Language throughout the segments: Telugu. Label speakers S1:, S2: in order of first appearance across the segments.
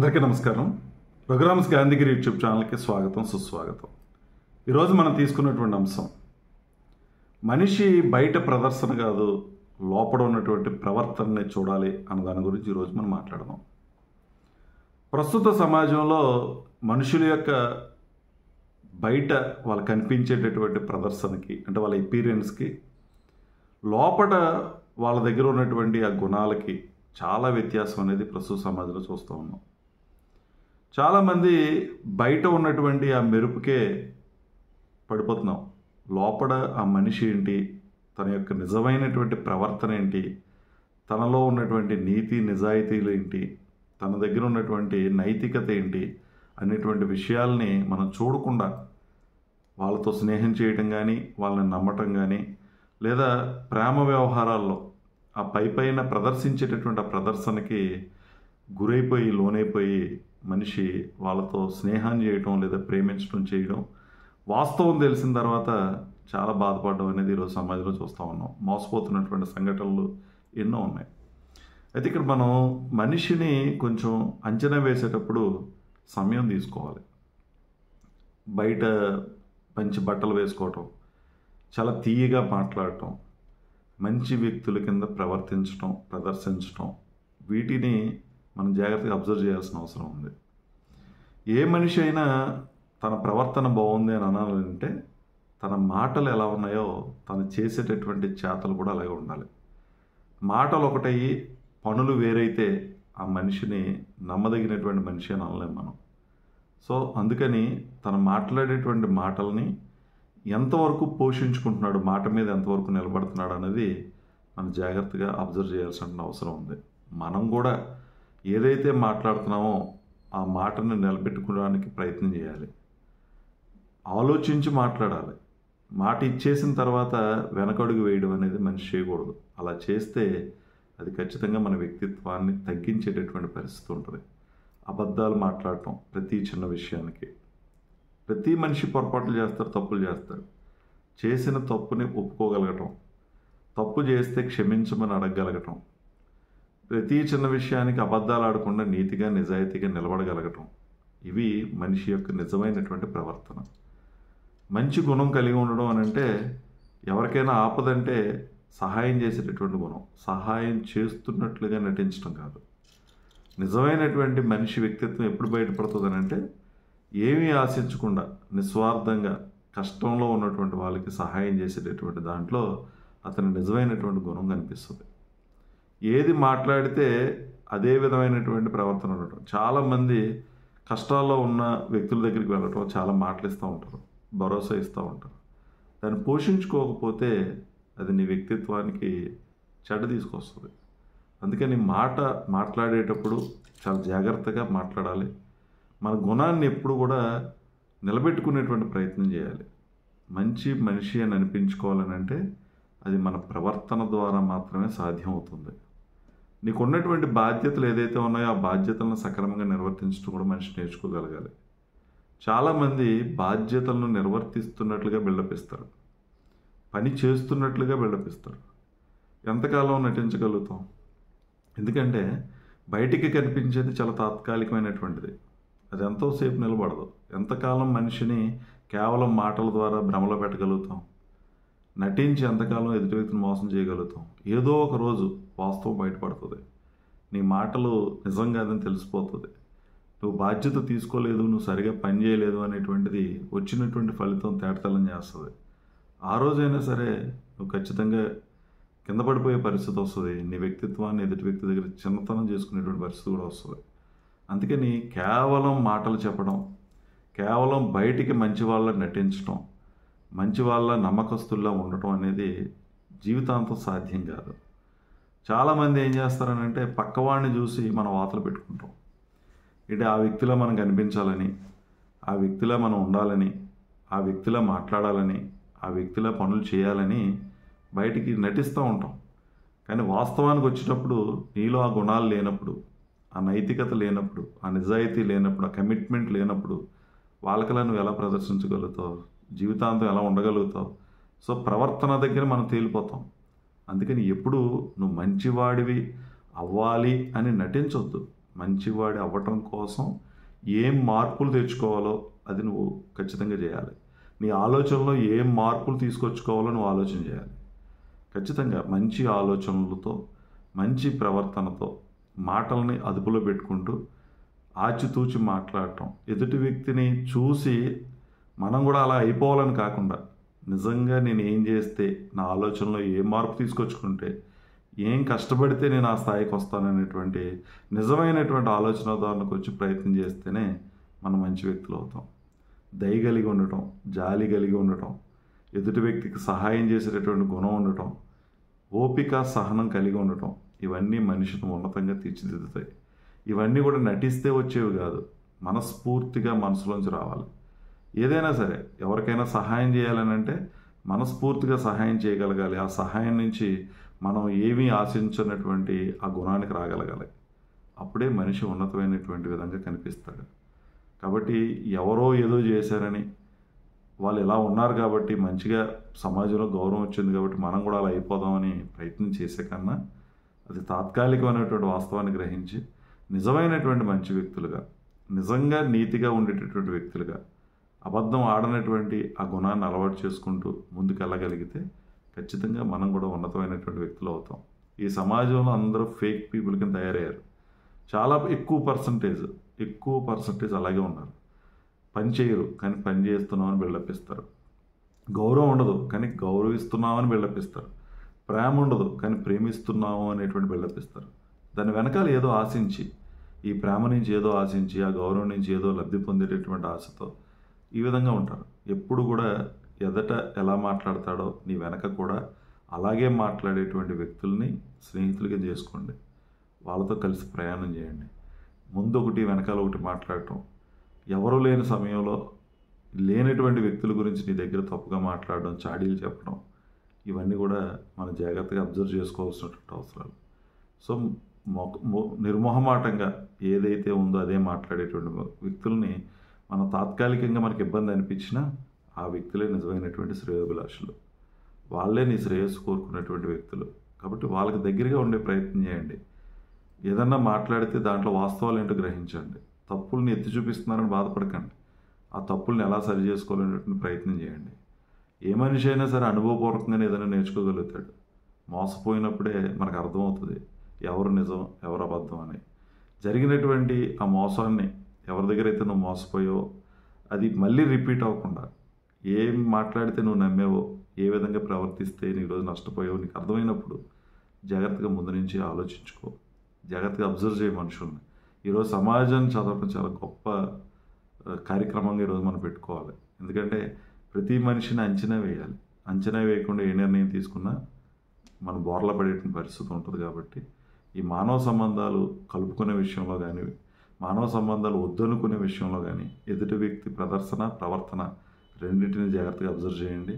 S1: అందరికీ నమస్కారం. ప్రోగ్రామ్స్ గాంధీగిరి యూట్యూబ్ ఛానల్కి స్వాగతం, సుస్వాగతం. ఈరోజు మనం తీసుకున్నటువంటి అంశం మనిషి బయట ప్రదర్శన కాదు, లోపల ఉన్నటువంటి ప్రవర్తనని చూడాలి అన్న దాని గురించి ఈరోజు మనం మాట్లాడదాం. ప్రస్తుత సమాజంలో మనుషుల యొక్క బయట వాళ్ళు కనిపించేటటువంటి ప్రదర్శనకి, అంటే వాళ్ళ ఎపీరియన్స్కి, లోపల వాళ్ళ దగ్గర ఉన్నటువంటి ఆ గుణాలకి చాలా వ్యత్యాసం అనేది ప్రస్తుత సమాజంలో చూస్తూ ఉన్నాం. చాలామంది బయట ఉన్నటువంటి ఆ మెరుపుకే పడిపోతున్నాం. లోపల ఆ మనిషి ఏంటి, తన యొక్క నిజమైనటువంటి ప్రవర్తన ఏంటి, తనలో ఉన్నటువంటి నీతి నిజాయితీలు ఏంటి, తన దగ్గర ఉన్నటువంటి నైతికత ఏంటి అనేటువంటి విషయాల్ని మనం చూడకుండా వాళ్ళతో స్నేహం చేయటం కానీ, వాళ్ళని నమ్మటం కానీ, లేదా ప్రేమ వ్యవహారాల్లో ఆ పైన ప్రదర్శించేటటువంటి ఆ ప్రదర్శనకి గురైపోయి లోనైపోయి మనిషి వాళ్ళతో స్నేహం చేయటం లేదా ప్రేమించడం చేయడం, వాస్తవం తెలిసిన తర్వాత చాలా బాధపడడం అనేది ఈరోజు సమాజంలో చూస్తూ ఉన్నాం. మోసపోతున్నటువంటి సంఘటనలు ఎన్నో ఉన్నాయి. అయితే ఇక్కడ మనం మనిషిని కొంచెం అంచనా వేసేటప్పుడు సమయం తీసుకోవాలి. బయట మంచి బట్టలు వేసుకోవటం, చాలా తీయగా మాట్లాడటం, మంచి వ్యక్తుల కింద ప్రవర్తించటం, ప్రదర్శించటం, వీటిని మనం జాగ్రత్తగా అబ్జర్వ్ చేయాల్సిన అవసరం ఉంది. ఏ మనిషి అయినా తన ప్రవర్తన బాగుంది అని అనాలంటే తన మాటలు ఎలా ఉన్నాయో తను చేసేటటువంటి చేతలు కూడా అలాగే ఉండాలి. మాటలు ఒకటయ్యి పనులు వేరైతే ఆ మనిషిని నమ్మదగినటువంటి మనిషి అని అనలేం మనం. సో అందుకని తను మాట్లాడేటువంటి మాటల్ని ఎంతవరకు పోషించుకుంటున్నాడు, మాట మీద ఎంతవరకు నిలబడుతున్నాడు అనేది మనం జాగ్రత్తగా అబ్జర్వ్ చేయాల్సిన అవసరం ఉంది. మనం కూడా ఏదైతే మాట్లాడుతున్నామో ఆ మాటను నిలబెట్టుకోవడానికి ప్రయత్నం చేయాలి. ఆలోచించి మాట్లాడాలి. మాట ఇచ్చేసిన తర్వాత వెనకడుగు వేయడం అనేది మనిషి చేయకూడదు. అలా చేస్తే అది ఖచ్చితంగా మన వ్యక్తిత్వాన్ని తగ్గించేటటువంటి పరిస్థితి ఉంటుంది. అబద్ధాలు మాట్లాడటం ప్రతి చిన్న విషయానికి. ప్రతి మనిషి పొరపాట్లు చేస్తారు, తప్పులు చేస్తారు. చేసిన తప్పుని ఒప్పుకోగలగటం, తప్పు చేస్తే క్షమించమని అడగగలగటం, ప్రతి చిన్న విషయానికి అబద్ధాలు ఆడకుండా నీతిగా నిజాయితీగా నిలబడగలగటం, ఇవి మనిషి యొక్క నిజమైనటువంటి ప్రవర్తన. మంచి గుణం కలిగి ఉండడం అని అంటే ఎవరికైనా ఆపదంటే సహాయం చేసేటటువంటి గుణం, సహాయం చేస్తున్నట్లుగా నటించడం కాదు. నిజమైనటువంటి మనిషి వ్యక్తిత్వం ఎప్పుడు బయటపడుతుంది అంటే ఏమీ ఆశించకుండా నిస్వార్థంగా కష్టంలో ఉన్నటువంటి వాళ్ళకి సహాయం చేసేటటువంటి దాంట్లో అతని నిజమైనటువంటి గుణం కనిపిస్తుంది. ఏది మాట్లాడితే అదే విధమైనటువంటి ప్రవర్తన ఉండటం. చాలామంది కష్టాల్లో ఉన్న వ్యక్తుల దగ్గరికి వెళ్ళటం, చాలా మాటలు ఇస్తూ ఉంటారు, భరోసా ఇస్తూ ఉంటారు. దాన్ని పోషించుకోకపోతే అది నీ వ్యక్తిత్వానికి చెడ్డ తీసుకొస్తుంది. అందుకని మాట్లాడేటప్పుడు చాలా జాగ్రత్తగా మాట్లాడాలి. మన గుణాన్ని ఎప్పుడు కూడా నిలబెట్టుకునేటువంటి ప్రయత్నం చేయాలి. మంచి మనిషి అని అనిపించుకోవాలని అంటే అది మన ప్రవర్తన ద్వారా మాత్రమే సాధ్యం అవుతుంది. నీకు ఉన్నటువంటి బాధ్యతలు ఏదైతే ఉన్నాయో ఆ బాధ్యతలను సక్రమంగా నిర్వర్తించడం కూడా మనిషి నేర్చుకోగలగాలి. చాలామంది బాధ్యతలను నిర్వర్తిస్తున్నట్లుగా బిల్డప్ ఇస్తారు, పని చేస్తున్నట్లుగా బిల్డప్ ఇస్తారు. ఎంతకాలం నటించగలుగుతాం? ఎందుకంటే బయటికి కనిపించేది చాలా తాత్కాలికమైనటువంటిది, అది ఎంతోసేపు నిలబడదు. ఎంతకాలం మనిషిని కేవలం మాటల ద్వారా భ్రమలో పెట్టగలుగుతాం? నటించి ఎంతకాలం ఎదుటి వ్యక్తిని మోసం చేయగలుగుతాం? ఏదో ఒక రోజు వాస్తవం బయటపడుతుంది. నీ మాటలు నిజం కాదని తెలిసిపోతుంది. నువ్వు బాధ్యత తీసుకోలేదు, నువ్వు సరిగా పని చేయలేదు అనేటువంటిది వచ్చినటువంటి ఫలితం తేటతెల్లం చేస్తుంది. ఆ రోజైనా సరే నువ్వు ఖచ్చితంగా కింద పడిపోయే పరిస్థితి వస్తుంది. నీ వ్యక్తిత్వాన్ని ఎదుటి వ్యక్తి దగ్గర చిన్నతనం చేసుకునేటువంటి పరిస్థితి కూడా వస్తుంది. అందుకని కేవలం మాటలు చెప్పడం, కేవలం బయటికి మంచి వాళ్ళని నటించడం, మంచి వాళ్ళ నమ్మకస్తుల్లా ఉండటం అనేది జీవితాంతం సాధ్యం కాదు. చాలామంది ఏం చేస్తారనంటే పక్కవాడిని చూసి మనం వాతలు పెట్టుకుంటాం. అంటే ఆ వ్యక్తిలో మనం కనిపించాలని, ఆ వ్యక్తిలో మనం ఉండాలని, ఆ వ్యక్తిలో మాట్లాడాలని, ఆ వ్యక్తిలో పనులు చేయాలని బయటికి నటిస్తూ ఉంటాం. కానీ వాస్తవానికి వచ్చేటప్పుడు నీలో ఆ గుణాలు లేనప్పుడు, ఆ నైతికత లేనప్పుడు, ఆ నిజాయితీ లేనప్పుడు, ఆ కమిట్మెంట్ లేనప్పుడు వాళ్ళకలా నువ్వు ఎలా ప్రదర్శించగలుగుతావు? జీవితాంతం ఎలా ఉండగలుగుతావు? సో ప్రవర్తన దగ్గర మనం తేలిపోతాం. అందుకని ఎప్పుడు నువ్వు మంచివాడివి అవ్వాలి అని నటించొద్దు. మంచివాడి అవ్వటం కోసం ఏం మార్పులు తెచ్చుకోవాలో అది నువ్వు ఖచ్చితంగా చేయాలి. నీ ఆలోచనలో ఏం మార్పులు తీసుకొచ్చుకోవాలో నువ్వు ఆలోచన చేయాలి. ఖచ్చితంగా మంచి ఆలోచనలతో, మంచి ప్రవర్తనతో, మాటల్ని అదుపులో పెట్టుకుంటూ ఆచితూచి మాట్లాడటం, ఎదుటి వ్యక్తిని చూసి మనం కూడా అలా అయిపోవాలని కాకుండా, నిజంగా నేను ఏం చేస్తే, నా ఆలోచనలో ఏ మార్పు తీసుకొచ్చుకుంటే, ఏం కష్టపడితే నేను ఆ స్థాయికి వస్తాననేటువంటి నిజమైనటువంటి ఆలోచన ధోరణికి వచ్చి ప్రయత్నం చేస్తేనే మనం మంచి వ్యక్తులు అవుతాం. దయ కలిగి ఉండటం, జాలి కలిగి ఉండటం, ఎదుటి వ్యక్తికి సహాయం చేసేటటువంటి గుణం ఉండటం, ఓపిక సహనం కలిగి ఉండటం, ఇవన్నీ మనిషిని ఉన్నతంగా తీర్చిదిద్దుతాయి. ఇవన్నీ కూడా నటిస్తే వచ్చేవి కాదు, మనస్ఫూర్తిగా మనసులోంచి రావాలి. ఏదైనా సరే ఎవరికైనా సహాయం చేయాలని అంటే మనస్ఫూర్తిగా సహాయం చేయగలగాలి. ఆ సహాయం నుంచి మనం ఏమీ ఆశించినటువంటి ఆ గుణానికి రాగలగాలి. అప్పుడే మనిషి ఉన్నతమైనటువంటి విధంగా కనిపిస్తాడు. కాబట్టి ఎవరో ఏదో చేశారని, వాళ్ళు ఇలా ఉన్నారు కాబట్టి, మంచిగా సమాజంలో గౌరవం వచ్చింది కాబట్టి మనం కూడా అలా అయిపోదామని ప్రయత్నం చేసే కన్నా, అది తాత్కాలికమైనటువంటి వాస్తవాన్ని గ్రహించి నిజమైనటువంటి మంచి వ్యక్తులుగా, నిజంగా నీతిగా ఉండేటటువంటి వ్యక్తులుగా, అబద్ధం ఆడనటువంటి ఆ గుణాన్ని అలవాటు చేసుకుంటూ ముందుకు వెళ్ళగలిగితే ఖచ్చితంగా మనం కూడా ఉన్నతమైనటువంటి వ్యక్తులు అవుతాం. ఈ సమాజంలో అందరూ ఫేక్ పీపుల్ కింద తయారయ్యారు. చాలా ఎక్కువ పర్సంటేజ్ అలాగే ఉన్నారు. పని చేయరు కానీ పని చేస్తున్నామని బిల్డప్ ఇస్తారు. గౌరవం ఉండదు కానీ గౌరవిస్తున్నామని బిల్డప్ ఇస్తారు. ప్రేమ ఉండదు కానీ ప్రేమిస్తున్నాము అనేటువంటి బిల్డప్ ఇస్తారు. దాని వెనకాల ఏదో ఆశించి, ఈ ప్రేమ నుంచి ఏదో ఆశించి, ఆ గౌరవం నుంచి ఏదో లబ్ధి పొందేటటువంటి ఆశతో ఈ విధంగా ఉంటారు. ఎప్పుడు కూడా ఎదట ఎలా మాట్లాడతాడో నీ వెనక కూడా అలాగే మాట్లాడేటువంటి వ్యక్తుల్ని స్నేహితులుగా చేసుకోండి. వాళ్ళతో కలిసి ప్రయాణం చేయండి. ముందు ఒకటి వెనకాల ఒకటి మాట్లాడటం, ఎవరు లేని సమయంలో లేనటువంటి వ్యక్తుల గురించి నీ దగ్గర తప్పుగా మాట్లాడడం, చాడీలు చెప్పడం, ఇవన్నీ కూడా మనం జాగ్రత్తగా అబ్జర్వ్ చేసుకోవాల్సినటువంటి అవసరాలు. సో నిర్మోహమాటంగా ఏదైతే ఉందో అదే మాట్లాడేటువంటి వ్యక్తుల్ని మనం తాత్కాలికంగా మనకి ఇబ్బంది అనిపించినా ఆ వ్యక్తులే నిజమైనటువంటి శ్రేయోభిలాషులు. వాళ్ళే నీ శ్రేయస్సు కోరుకునేటువంటి వ్యక్తులు. కాబట్టి వాళ్ళకి దగ్గరగా ఉండే ప్రయత్నం చేయండి. ఏదన్నా మాట్లాడితే దాంట్లో వాస్తవాలు ఏంటో గ్రహించండి. తప్పుల్ని ఎత్తి చూపిస్తున్నారని బాధపడకండి. ఆ తప్పుల్ని ఎలా సరి చేసుకోవాలనేటువంటి ప్రయత్నం చేయండి. ఏ మనిషి అయినా సరే అనుభవపూర్వకంగానే ఏదైనా నేర్చుకోగలుగుతాడు. మోసపోయినప్పుడే మనకు అర్థమవుతుంది ఎవరు నిజం, ఎవరు అబద్ధం అని. జరిగినటువంటి ఆ మోసాన్ని ఎవరి దగ్గర అయితే నువ్వు మోసపోయావో అది మళ్ళీ రిపీట్ అవ్వకుండా, ఏం మాట్లాడితే నువ్వు నమ్మేవో, ఏ విధంగా ప్రవర్తిస్తే నీ రోజు నష్టపోయావో నీకు అర్థమైనప్పుడు జాగ్రత్తగా ముందు నుంచి ఆలోచించుకో. జాగ్రత్తగా అబ్జర్వ్ చేయ మనుషుల్ని. ఈరోజు సమాజాన్ని చదవడం చాలా గొప్ప కార్యక్రమంగా ఈరోజు మనం పెట్టుకోవాలి. ఎందుకంటే ప్రతి మనిషిని అంచనా వేయాలి. అంచనా వేయకుండా ఏ నిర్ణయం తీసుకున్నా మనం బోర్ల పడేటువంటి పరిస్థితి ఉంటుంది. కాబట్టి ఈ మానవ సంబంధాలు కలుపుకునే విషయంలో కానీ, మానవ సంబంధాలు వద్దనుకునే విషయంలో కానీ, ఎదుటి వ్యక్తి ప్రవర్తన రెండింటిని జాగ్రత్తగా అబ్జర్వ్ చేయండి.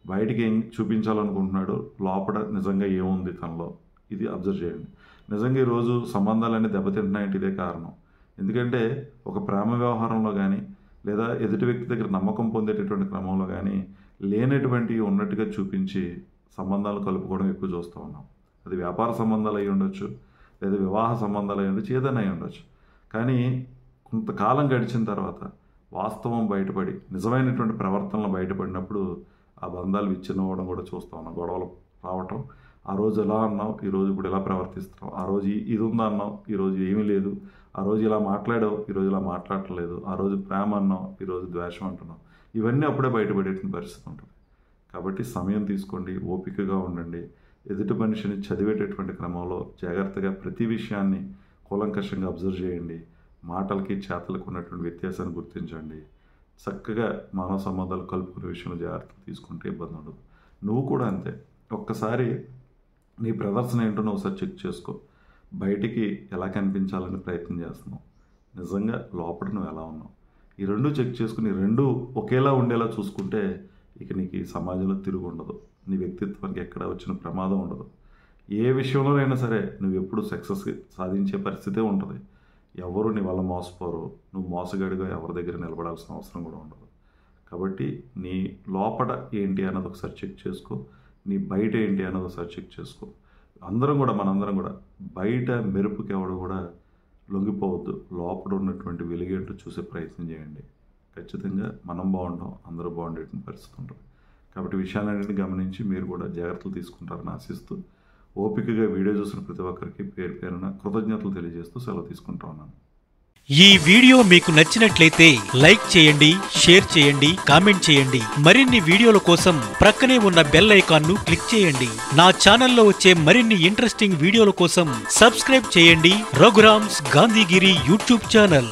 S1: బయటికి ఏం చూపించాలనుకుంటున్నాడో లోపల నిజంగా ఏముంది తనలో, ఇది అబ్జర్వ్ చేయండి. నిజంగా ఈరోజు సంబంధాలన్నీ దెబ్బతింటున్నాయంటే ఇదే కారణం. ఎందుకంటే ఒక ప్రేమ వ్యవహారంలో కానీ, లేదా ఎదుటి వ్యక్తి దగ్గర నమ్మకం పొందేటటువంటి క్రమంలో కానీ లేనటువంటి ఉన్నట్టుగా చూపించి సంబంధాలు కలుపుకోవడం ఎక్కువ చూస్తూ ఉన్నాం. అది వ్యాపార సంబంధాలు అయి ఉండొచ్చు, లేదా వివాహ సంబంధాలు అయి ఉండొచ్చు, ఏదైనా అయి ఉండొచ్చు. కానీ కొంతకాలం గడిచిన తర్వాత వాస్తవం బయటపడి నిజమైనటువంటి ప్రవర్తనలు బయటపడినప్పుడు ఆ బంధాలు విచ్ఛిన్నమవడం కూడా చూస్తూ ఉన్నాం. గొడవలు రావటం, ఆ రోజు ఎలా అన్నావు, ఈరోజు ఇప్పుడు ఎలా ప్రవర్తిస్తున్నావు, ఆ రోజు ఇది ఉందా అన్నావు, ఈరోజు ఏమీ లేదు, ఆ రోజు ఇలా మాట్లాడావు, ఈరోజు ఇలా మాట్లాడట్లేదు, ఆ రోజు ప్రేమ అన్నావు, ఈరోజు ద్వేషం అంటున్నావు. ఇవన్నీ అప్పుడే బయటపడేటువంటి పరిస్థితి ఉంటుంది. కాబట్టి సమయం తీసుకోండి, ఓపికగా ఉండండి. ఎదుటి మనిషిని చదివేటటువంటి క్రమంలో జాగ్రత్తగా ప్రతి విషయాన్ని కూలంకషంగా అబ్జర్వ్ చేయండి. మాటలకి చేతలకు ఉన్నటువంటి వ్యత్యాసాన్ని గుర్తించండి. చక్కగా మానవ సంబంధాలు కలుపుకునే విషయంలో జాగ్రత్తలు తీసుకుంటే ఇబ్బంది ఉండదు. నువ్వు కూడా అంతే. ఒక్కసారి నీ ప్రదర్శన ఏంటో నువ్వు ఒకసారి చెక్ చేసుకో. బయటికి ఎలా కనిపించాలని ప్రయత్నం చేస్తున్నావు, నిజంగా లోపల నువ్వు ఎలా ఉన్నావు, ఈ రెండు చెక్ చేసుకుని రెండు ఒకేలా ఉండేలా చూసుకుంటే ఇక నీకు ఈ సమాజంలో తిరుగు ఉండదు. నీ వ్యక్తిత్వానికి ఎక్కడ వచ్చిన ప్రమాదం ఉండదు. ఏ విషయంలోనైనా సరే నువ్వు ఎప్పుడు సక్సెస్ సాధించే పరిస్థితే ఉంటుంది. ఎవరు నీ వల్ల మోసపోరు. నువ్వు మోసగాడిగా ఎవరి దగ్గర నిలబడాల్సిన అవసరం కూడా ఉండదు. కాబట్టి నీ లోపల ఏంటి అన్నది ఒకసారి చెక్ చేసుకో, నీ బయట ఏంటి అన్నది ఒకసారి చెక్ చేసుకో. మనందరం కూడా బయట మెరుపుకి ఎవడు కూడా లొంగిపోవద్దు. లోపల ఉన్నటువంటి వెలుగేంటో చూసే ప్రయత్నం చేయండి. ఖచ్చితంగా మనం బాగుంటాం, అందరూ బాగుండేటువంటి పరిస్థితి ఉంటుంది. కాబట్టి విషయాలన్నింటినీ గమనించి మీరు కూడా జాగ్రత్తలు తీసుకుంటారని ఆశిస్తూ, ఓపికగా వీడియో చూసిన ప్రతి ఒక్కరికి పేరు పేరున కృతజ్ఞతలు తెలియజేస్తూ సెలవు తీసుకుంటా ఉన్నాను.
S2: ఈ వీడియో మీకు నచ్చినట్లయితే లైక్ చేయండి, షేర్ చేయండి, కామెంట్ చేయండి. మరిన్ని వీడియోల కోసం ప్రక్కనే ఉన్న బెల్ ఐకాన్ ను క్లిక్ చేయండి. నా ఛానల్లో వచ్చే మరిన్ని ఇంట్రెస్టింగ్ వీడియోల కోసం సబ్స్క్రైబ్ చేయండి రఘురామ్స్ గాంధీగిరి యూట్యూబ్ ఛానల్.